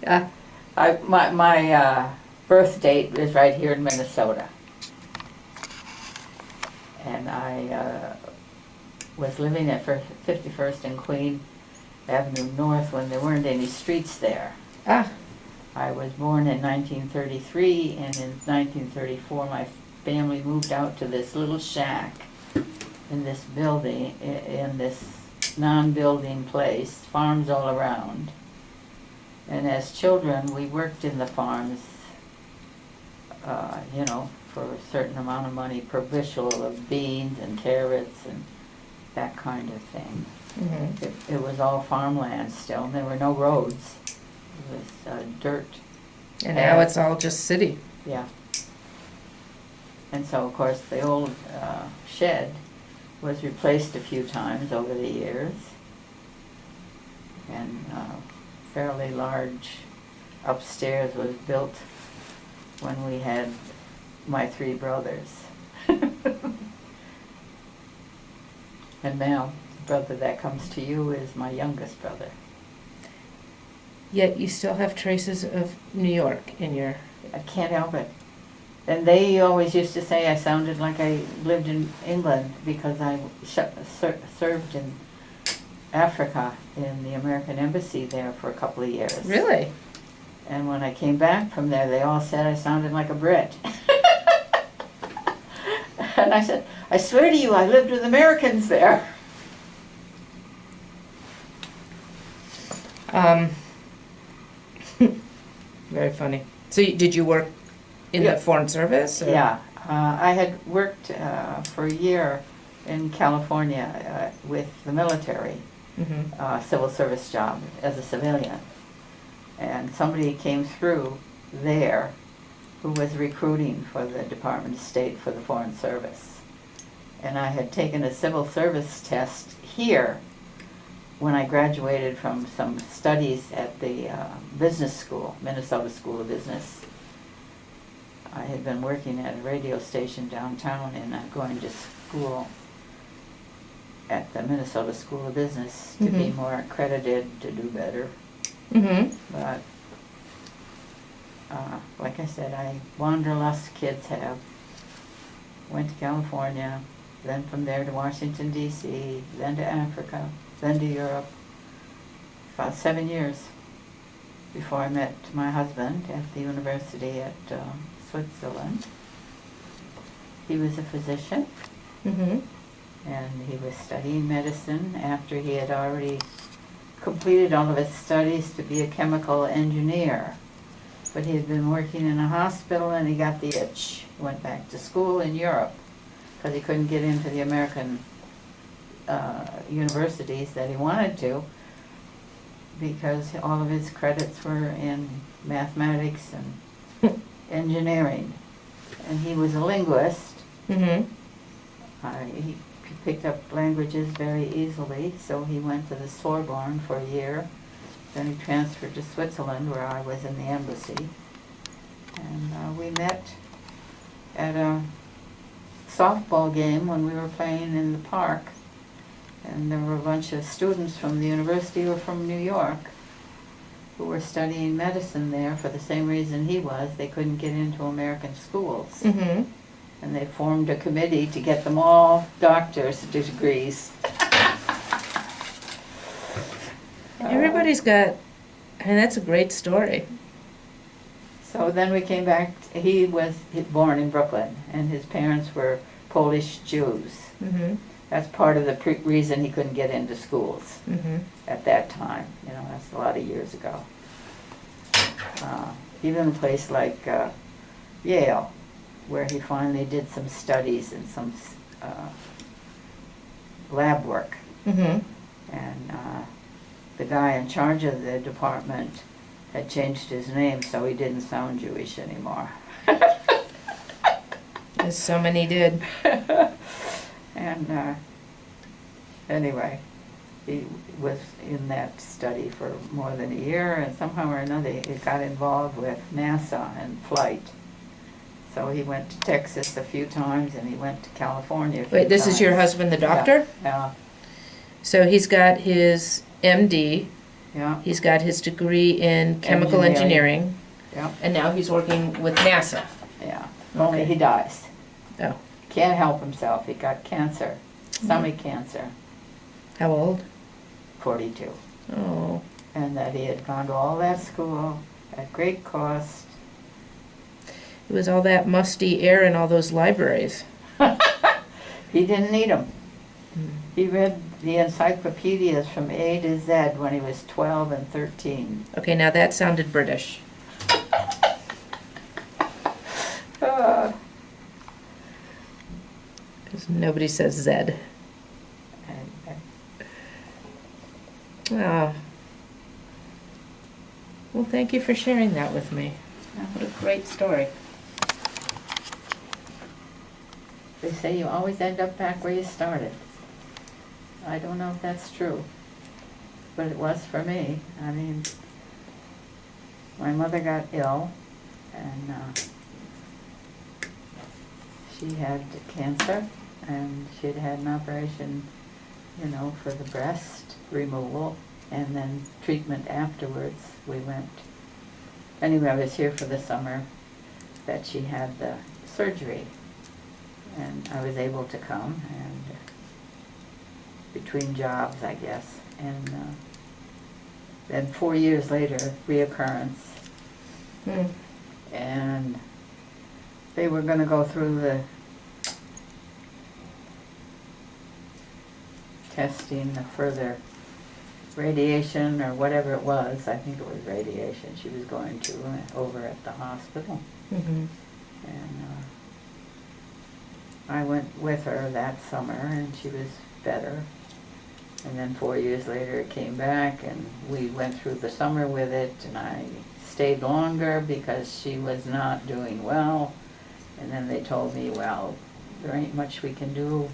My birth date is right here in Minnesota. And I was living at 51st and Queen Avenue North when there weren't any streets there. I was born in 1933, and in 1934 my family moved out to this little shack in this building, in this non-building place, farms all around. And as children, we worked in the farms, for a certain amount of money per bushel of beans and carrots and that kind of thing. Mm-hmm. It was all farmland still, and there were no roads. It was dirt. And now it's all just city. Yeah. And so, of course, the old shed was replaced a few times over the years. And fairly large upstairs was built when we had my 3 brothers. And now, the brother that comes to you is my youngest brother. Yet you still have traces of New York in your... I can't help it. And they always used to say I sounded like I lived in England because I served in Africa in the American Embassy there for a couple of years. Really? And when I came back from there, they all said I sounded like a Brit. And I said, I swear to you, I lived with Americans there. Very funny. So did you work in the Foreign Service? Or? Yeah. I had worked for a year in California with the military, civil service job as a civilian. And somebody came through there who was recruiting for the Department of State for the Foreign Service. And I had taken a civil service test here when I graduated from some studies at the business school, Minnesota School of Business. I had been working at a radio station downtown and going to school at the Minnesota School of Business to be more accredited, to do better. But like I said, I wanderlust kids have. Went to California, then from there to Washington, D.C., then to Africa, then to Europe. About 7 years before I met my husband at the university at Switzerland. He was a physician, and he was studying medicine after he had already completed all of his studies to be a chemical engineer. But he had been working in a hospital and he got the itch. He went back to school in Europe because he couldn't get into the American universities that he wanted to because all of his credits were in mathematics and engineering. And he was a linguist. He picked up languages very easily, so he went to the Sorbonne for a year. Then he transferred to Switzerland, where I was in the embassy. And we met at a softball game when we were playing in the park. And there were a bunch of students from the university who were from New York who were studying medicine there for the same reason he was. They couldn't get into American schools. And they formed a committee to get them all doctor's degrees. Everybody's got, and that's a great story. So then we came back. He was born in Brooklyn, and his parents were Polish Jews. That's part of the reason he couldn't get into schools at that time. You know, that's a lot of years ago. Even a place like Yale, where he finally did some studies and some lab work. And the guy in charge of the department had changed his name so he didn't sound Jewish anymore. As so many did. And anyway, he was in that study for more than a year, and somehow or another he got involved with NASA and flight. So he went to Texas a few times, and he went to California a few Wait, this times. is your husband, the doctor? Yeah. So he's got his MD, Yeah, He's got his degree in chemical engineering, yeah, and now he's working with NASA. yeah. Only Okay. he dies. Oh. Can't help himself. He got cancer, stomach cancer, How old? 42. Oh. And that he had gone to all that school at great cost. It was all that musty air in all those libraries. He didn't need them. He read the encyclopedias from A to Z when he was 12 and 13. Okay, now that sounded British. Uh, Because nobody says Zed. and Oh. Well, thank you for sharing that with me. What a great story. They say you always end up back where you started. I don't know if that's true, but it was for me. I mean, my mother got ill, and she had cancer, and she'd had an operation, you know, for the breast removal, and then treatment afterwards. We went, anyway, I was here for the summer that she had the surgery, and I was able to come, and between jobs, I guess, and then 4 years later, reoccurrence, and they were going to go through the testing, the further radiation or whatever it was. I think it was radiation she was going to over at the hospital. Mm-hmm. And I went with her that summer, and she was better. And then 4 years later it came back, and we went through the summer with it, and I stayed longer because she was not doing well. And then they told me, well, there ain't much we can do.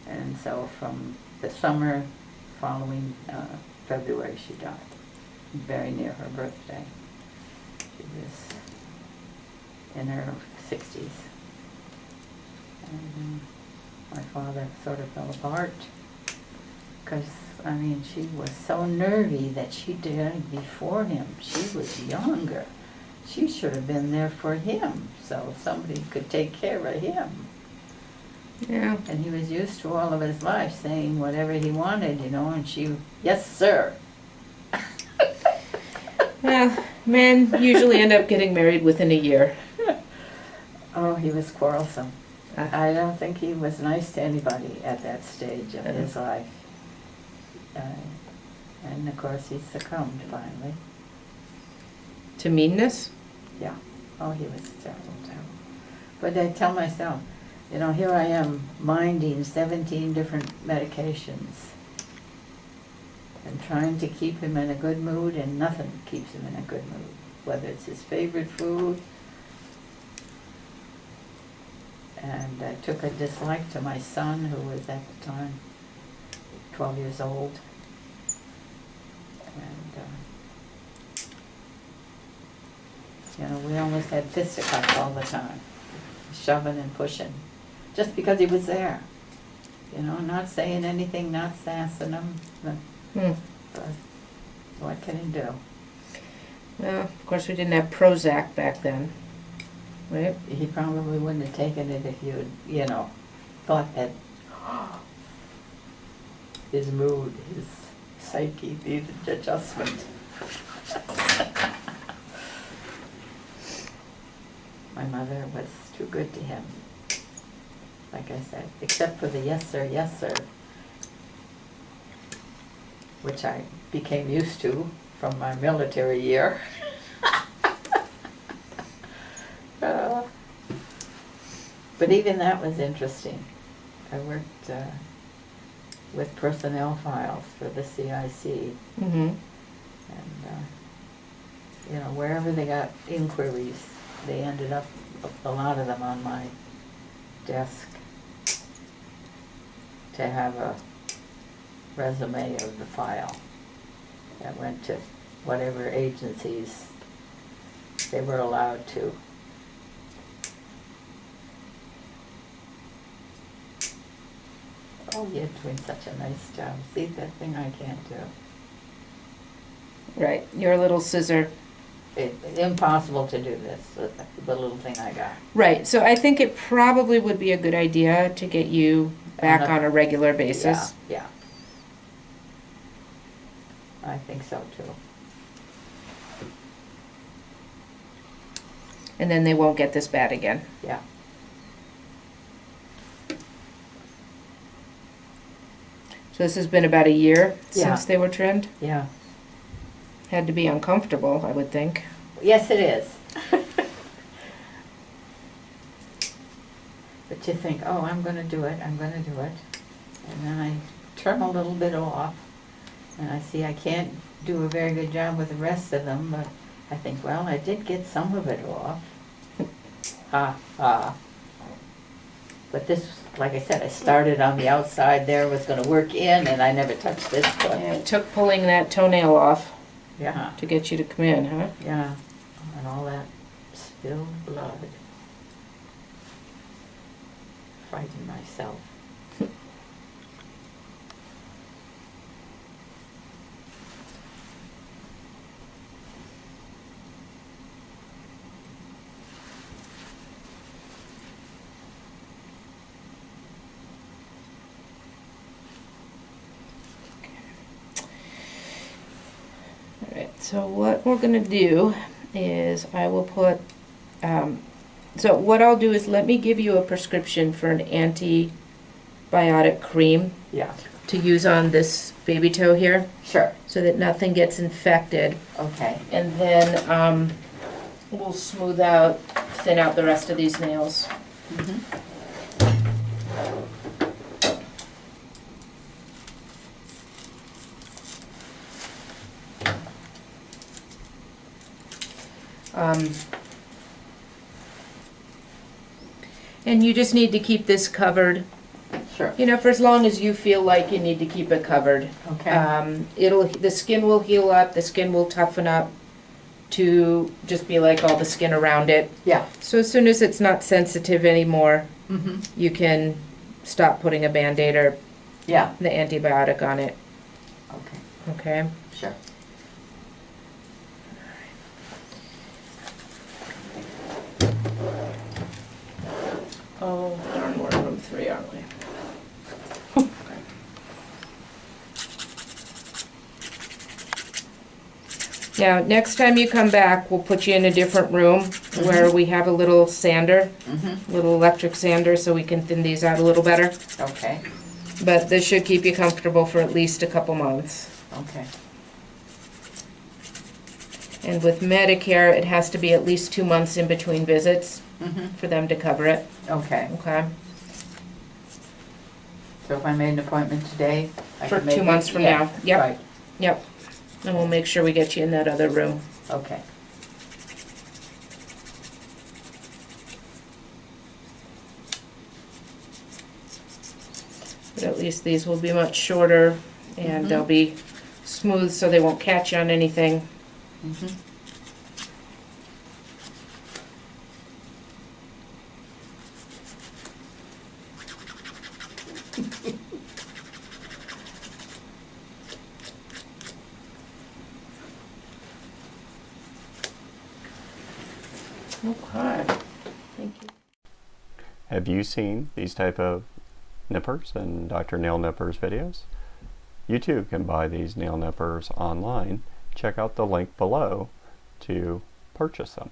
And so from the summer following February, she died, very near her birthday. She was in her 60s. And my father sort of fell apart because, I mean, she was so nervy that she died before him. She was younger. She should have been there for him so somebody could take care of him. Yeah. And he was used to all of his life saying whatever he wanted, you know, and she, yes, sir. Well, men usually end up getting married within a year. Oh, he was quarrelsome. Ah. I don't think he was nice to anybody at that stage of his life. And of course he succumbed finally. To meanness? Yeah. Oh, he was terrible, terrible. But I tell myself, you know, here I am minding 17 different medications and trying to keep him in a good mood, and nothing keeps him in a good mood, whether it's his favorite food. And I took a dislike to my son, who was at the time 12 years old. And, you know, we almost had fisticuffs all the time, shoving and pushing, just because he was there. You know, not saying anything, not sassing him, but what can he do? Well, of course, we didn't have Prozac back then, right? He probably wouldn't have taken it if you, you know, thought that his mood, his psyche needed adjustment. My mother was too good to him, like I said, except for the yes sir, which I became used to from my military year. But even that was interesting. I worked with personnel files for the CIC, Mm-hmm. and you know, wherever they got inquiries, they ended up, a lot of them, on my desk to have a resume of the file that went to whatever agencies they were allowed to. Oh, you're doing such a nice job. See, that thing I can't do. Right, your little scissor. It's impossible to do this with the little thing I got. Right, so I think it probably would be a good idea to get you back On a- on a regular basis. Yeah. I think so too. And then they won't get this bad again. Yeah. So this has been about a year Yeah. since they were trimmed? Yeah. Had to be uncomfortable, I would think. Yes, it is. But you think, oh, I'm gonna do it, I'm gonna do it. And then I trim a little bit off, and I see I can't do a very good job with the rest of them, but I think, well, I did get some of it off. Ha, ha. But this, like I said, I started on the outside there, was gonna work in, and I never touched this Yeah, foot. it took pulling that toenail off Yeah, to get you to come in, huh? yeah, and all that spilled blood. Frightened myself. Alright, so what we're gonna do is I will put, so what I'll do is let me give you a prescription for an antibiotic cream Yeah, to use on this baby toe here sure, so that nothing gets infected. okay. And then we'll smooth out, thin out the rest of these nails. And you just need to keep this covered, Sure, you know, for as long as you feel like you need to keep it covered. okay, The skin will heal up, the skin will toughen up to just be like all the skin around it. yeah. So as soon as it's not sensitive anymore, Mm-hmm. you can stop putting a Band-Aid or Yeah, the antibiotic on it, okay, okay? sure. Oh, darn, we're in room 3, aren't we? Now, next time you come back, we'll put you in a different room where we have a little sander, Mm-hmm, little electric sander, so we can thin these out a little better. okay, But this should keep you comfortable for at least a couple months. okay, And with Medicare, it has to be at least 2 months in between visits mm-hmm, for them to cover it, okay. okay? So if I made an appointment today, I For can make 2 it? months from Yeah, now, yep. Right, Yep. And we'll make sure we get you in that other room. okay, But at least these will be much shorter and they'll be smooth so they won't catch on anything. mm-hmm. Okay. Thank you. Have you seen these type of nippers and Dr. Nail Nippers videos? You too can buy these nail nippers online. Check out the link below to purchase them.